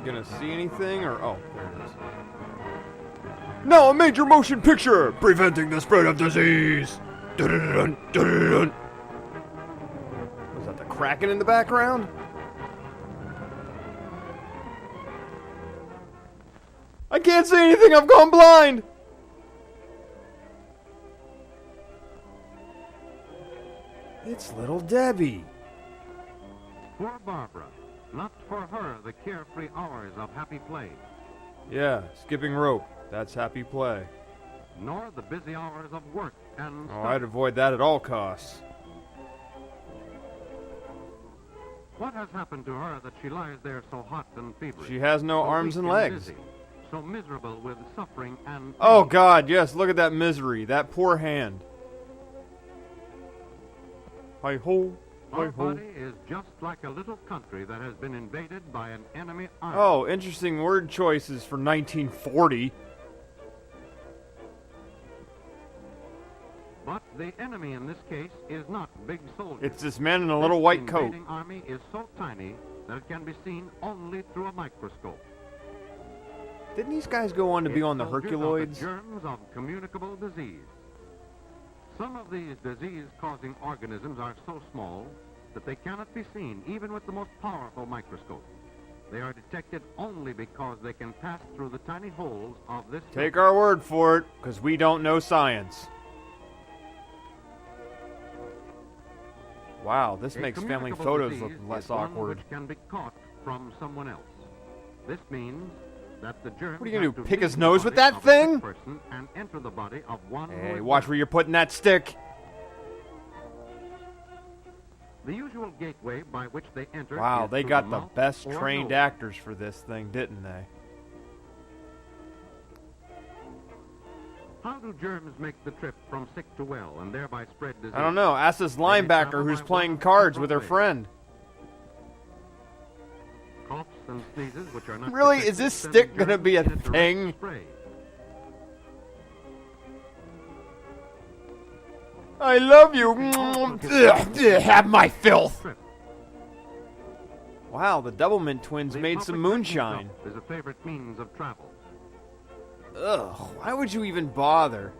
gonna see anything, or... Oh, there it is. Now a major motion picture! Preventing the spread of disease! Dun-dun-dun, dun-dun-dun. Was that the Kraken in the background? I can't see anything! I've gone blind! It's little Debbie. Poor Barbara. Not for her the carefree hours of happy play. Yeah, skipping rope. That's happy play. Nor the busy hours of work and Oh, study. I'd avoid that at all costs. What has happened to her that she lies there so hot and feverish? She has no so arms weak and legs. busy, so miserable with suffering and Oh pain. God, yes, look at that misery. That poor hand. Hi-ho, Our hi-ho. body is just like a little country that has been invaded by an enemy army. Oh, interesting word choices for 1940. But the enemy in this case is not big soldiers. It's this man in a little white This coat. invading army is so tiny that it can be seen only through a microscope. Didn't these guys go on to be It's on the soldiers of Herculoids? germs of communicable disease. Some of these disease-causing organisms are so small that they cannot be seen even with the most powerful microscope. They are detected only because they can pass through the tiny holes of this Take filter. our word for it, because we don't know science. Wow, this A makes family communicable photos look disease less is one awkward. which can be caught from someone else. This means that the germs What are you gonna have do, to pick leave his the nose with body that of a sick thing? person and enter the body of one who Hey, is watch well. where you're putting that stick. The usual gateway by which they enter. Wow, is they through got the mouth best or trained nose. actors for this thing, didn't they? How do germs make the trip from sick to well and thereby spread disease? I don't know. Ask this linebacker who's playing cards with her friend. Coughs and sneezes, which are not Really? protected, Is this send stick gonna germs be a in direct thing? spray. I love you. Have my filth. Trip. Wow, the Doublemint twins The made some public moonshine. drinking cup is a favorite means of travel. Ugh, why would you even bother?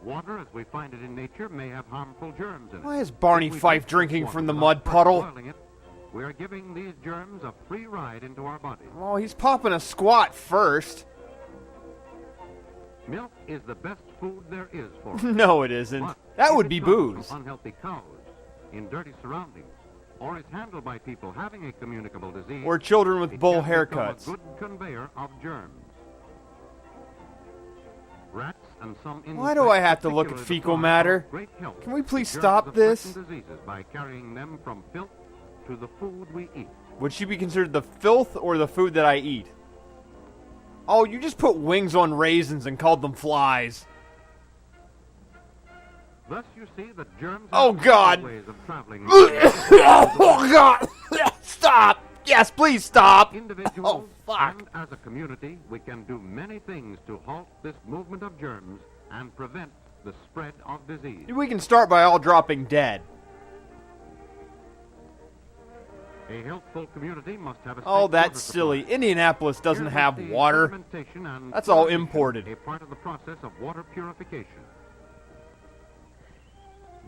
Water, as we find it in nature, may have harmful germs in it. Why is Barney If we Fife drink drinking water from the without mud first puddle? boiling it, we are giving these germs a free ride into our body. Oh, he's popping a squat first. Milk is the best food there is for us. No, it isn't. But That if would it be comes booze. from unhealthy cows, in dirty surroundings, or is handled by people having a communicable disease, Or children with it bull can become haircuts. a good conveyor of germs. Rats and some Why do I have to insects, look at particularly the fecal flies, matter? are great help Can we to please germs stop of this? certain diseases by carrying them from filth to the food we eat. Would she be considered the filth or the food that I eat? Oh, you just put wings on raisins and called them flies. Thus, you see that germs Oh, have God. ways of traveling. Oh, God! Stop! Yes, please stop! Individuals Oh, fuck. and as a community, we can do many things to halt this movement of germs and prevent the spread of disease. We can start by all dropping dead. A healthful community must have a Oh, safe that's water silly. supply. Indianapolis doesn't Here we have see water. fermentation and That's all chlorination, imported. A part of the process of water purification.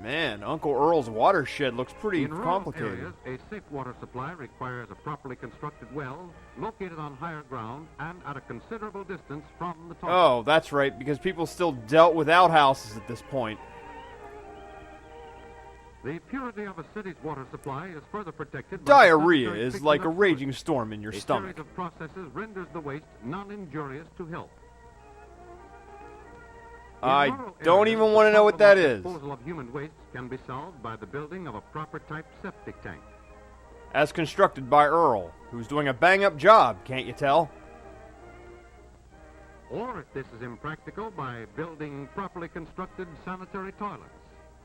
Man, Uncle Earl's watershed looks pretty In rural complicated. areas, a safe water supply requires a properly constructed well located on higher ground and at a considerable distance from the toilet. Oh, that's right, because people still dealt with outhouses at this point. The purity of a city's water supply is further protected by Diarrhea sanitary is treatment like a of raging sewage. storm in your A stomach. series of processes renders the waste non-injurious to health. In I rural don't areas, even the want to know what that problem of is. Disposal of human waste can be solved by the building of a proper type septic tank. As constructed by Earl, who's doing a bang-up job, can't you tell? Or, if this is impractical, by building properly constructed sanitary toilets.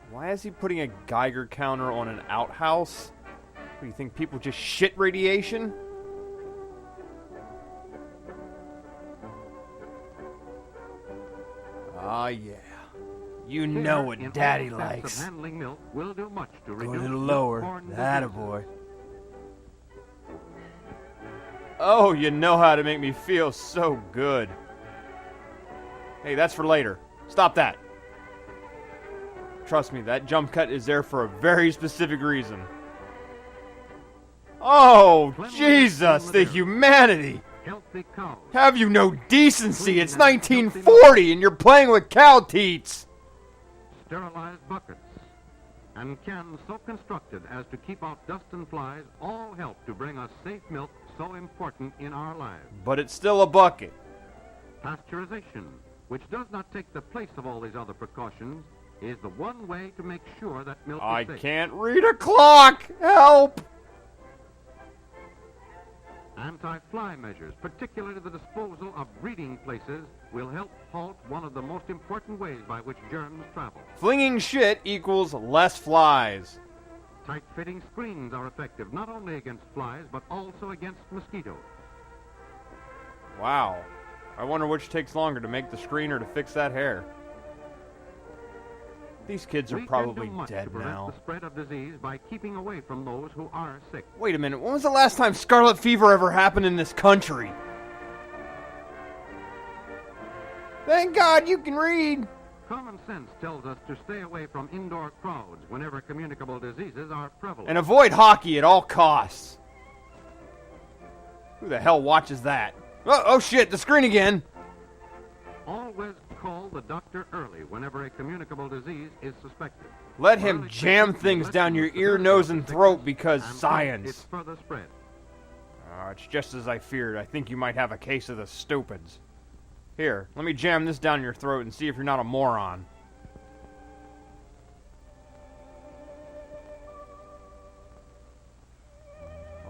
Why is he putting a Geiger counter on an outhouse? What, do you think people just shit radiation? Ah, yeah. You know Care what in all Daddy steps likes. Of handling milk will do much to Go a reduce little lower. milk-borne That a diseases. boy. Oh, you know how to make me feel so good. Hey, that's for later. Stop that. Trust me, that jump cut is there for a very specific reason. Oh, Jesus, the humanity! Healthy cows. Have you no decency? It's 1940 and you're playing with cow teats! Sterilized buckets. And cans so constructed as to keep out dust and flies all help to bring us safe milk so important in our lives. But it's still a bucket. Pasteurization, which does not take the place of all these other precautions, is the one way to make sure that milk I is safe. can't read a clock! Help! Anti-fly measures, particularly the disposal of breeding places, will help halt one of the most important ways by which germs travel. Flinging shit equals less flies. Tight-fitting screens are effective not only against flies, but also against mosquitoes. Wow. I wonder which takes longer, to make the screen or to fix that hair. These kids are We can probably do much dead to prevent now. the spread of disease by keeping away from those who are sick. Wait a minute, when was the last time scarlet fever ever happened in this country? Thank God you can read! Common sense tells us to stay away from indoor crowds whenever communicable diseases are prevalent. And avoid hockey at all costs. Who the hell watches that? Oh shit, the screen again! Always call the doctor early whenever a communicable disease is suspected. Let him Early jam treatment things will down your lessen the ear, severity nose, of and the throat sickness because and prevent science. its further spread. It's just as I feared. I think you might have a case of the stupids. Here, let me jam this down your throat and see if you're not a moron.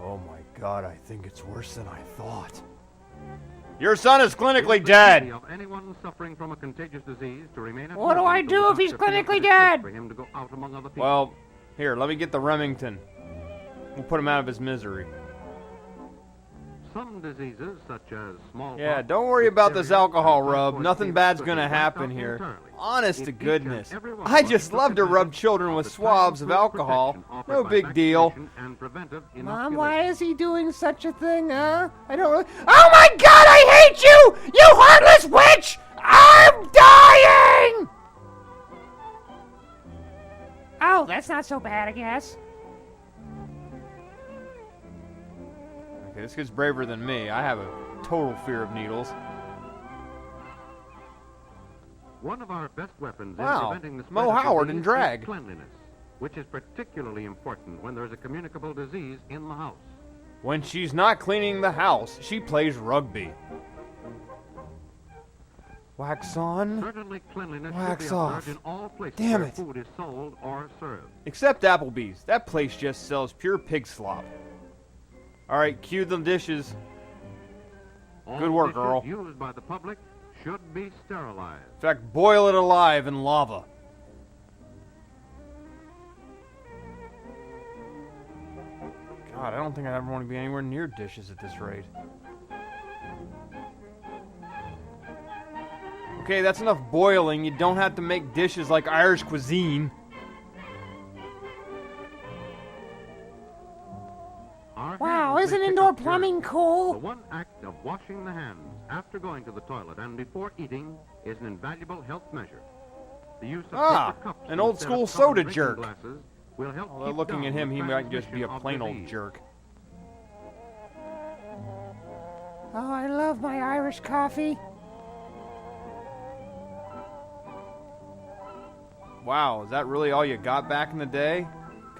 Oh my God, I think it's worse than I thought. Your son is clinically It is the dead! duty of anyone suffering from a contagious disease to remain at What do home I until do the if he's doctor feels clinically it is safe dead? for him to go out among other people. Well, here, let me get the Remington. We'll put him out of his misery. Some diseases, such as smallpox, Yeah, don't worry about this diphtheria, alcohol and rub. typhoid Nothing fever bad's could gonna be wiped happen out here. entirely. Honest If to each and goodness. every one of I us just took love to rub advantage children of with the swabs of childhood alcohol. protection offered No by big deal. vaccination and preventive Mom, inoculation. why is he doing such a thing, huh? I don't really... Oh my God, I hate you! You heartless witch! I'm dying! Oh, that's not so bad, I guess. Okay, this kid's braver than me. I have a total fear of needles. One of our best weapons Wow, in preventing the spread Mo of Howard disease in drag. is cleanliness, which is particularly important when there is a communicable disease in the house. When she's not cleaning the house, she plays rugby. Wax on. Certainly cleanliness Wax should be off. observed in all places Damn where it. food is sold or served. Except Applebee's. That place just sells pure pig slop. Alright, cue the dishes. All Good work, dishes Earl. used by the public should be sterilized. In fact, boil it alive in lava. God, I don't think I'd ever want to be anywhere near dishes at this rate. Okay, that's enough boiling. You don't have to make dishes like Irish cuisine. Our Wow, hands isn't may pick indoor up germs. plumbing The cool? one act of washing the hands after going to the toilet and before eating is an invaluable health measure. The use of Ah, paper cups an old instead school of common soda drinking jerk. glasses will help Although keep looking at down him, the he might just be a transmission of plain old disease. jerk. Oh, I love my Irish coffee. Wow, is that really all you got back in the day?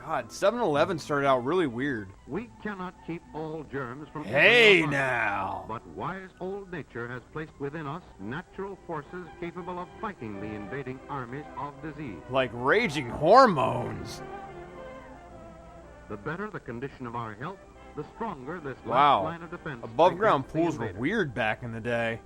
God, 7-Eleven started out really weird. We cannot keep all germs from Hey entering our bodies, now! but wise old nature has placed within us natural forces capable of fighting the invading armies of disease. Like raging hormones. The better the condition of our health, the stronger this Wow. last line of defense. Above ground against the pools were invader. weird back in the day.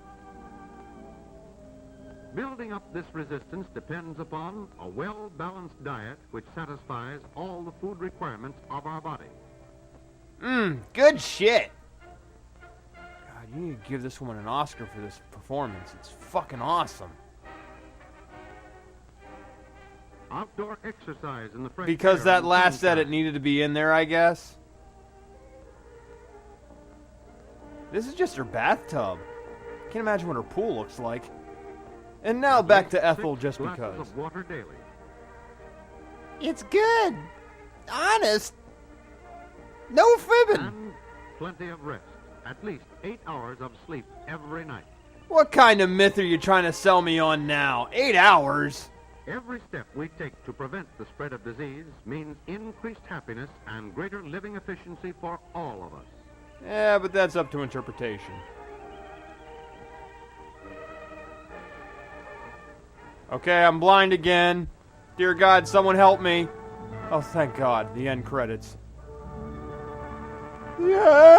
Building up this resistance depends upon a well-balanced diet which satisfies all the food requirements of our body. Good shit. God, you need to give this woman an Oscar for this performance. It's fucking awesome. Outdoor exercise in the fresh Because air that and last sunshine. edit needed to be in there, I guess. This is just her bathtub. Can't imagine what her pool looks like. And now back to Ethel just Glasses because. of water daily. It's good. Honest. No fibbing. And plenty of rest. At least 8 hours of sleep every night. What kind of myth are you trying to sell me on now? 8 hours? Every step we take to prevent the spread of disease means increased happiness and greater living efficiency for all of us. Yeah, but that's up to interpretation. Okay, I'm blind again. Dear God, someone help me. Oh, thank God. The end credits. Yeah!